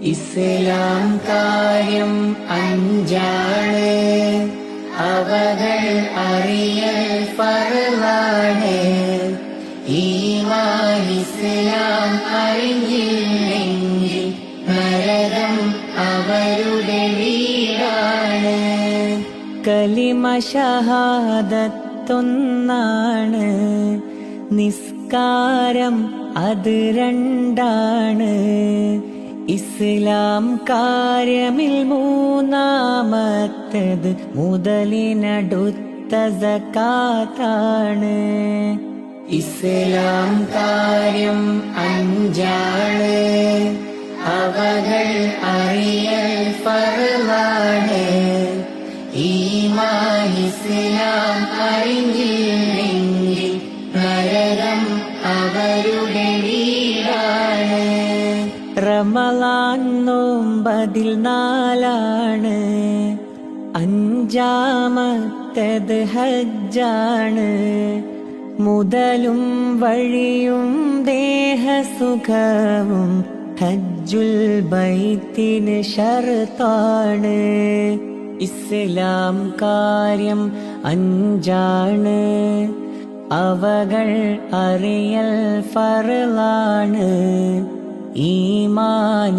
ഇസ്ലാം കാര്യം അഞ്ചാണ്, അവകൾ അറിയൽ ഫർളാണ്. ഈമാൻ ഇസ്ലാം അറിഞ്ഞില്ലെങ്കിൽ നരകം അവരുടെ വീടാണ്. കലിമ ഷഹാദത്തൊന്നാണ്, നിസ്കാരം അത് രണ്ടാണ്. ഇസ്ലാം കാര്യമിൽ മൂന്നാമത്തത് മുതലിനടുത്ത സകാത്താണ്. ഇസ്ലാം കാര്യം അഞ്ചാണ്, അവകൾ അറിയൽ ഫർളാണ്. ഈമാൻ ഇസ്ലാം അറിഞ്ഞില്ലെങ്കിൽ നരകം അവരുടെ വീടാണ്. റമളാൻ നോമ്പതിൽ 4ആണ്, അഞ്ചാമത്തത് ഹജ്ജാണ്. മുതലും വഴിയും ദേഹസുഖവും ഹജ്ജുൽ ബൈത്തിന് ശർത്താണ്. ഇസ്ലാം കാര്യം അഞ്ചാണ്, അവകൾ അറിയൽ ഫർളാണ്. ഈമാൻ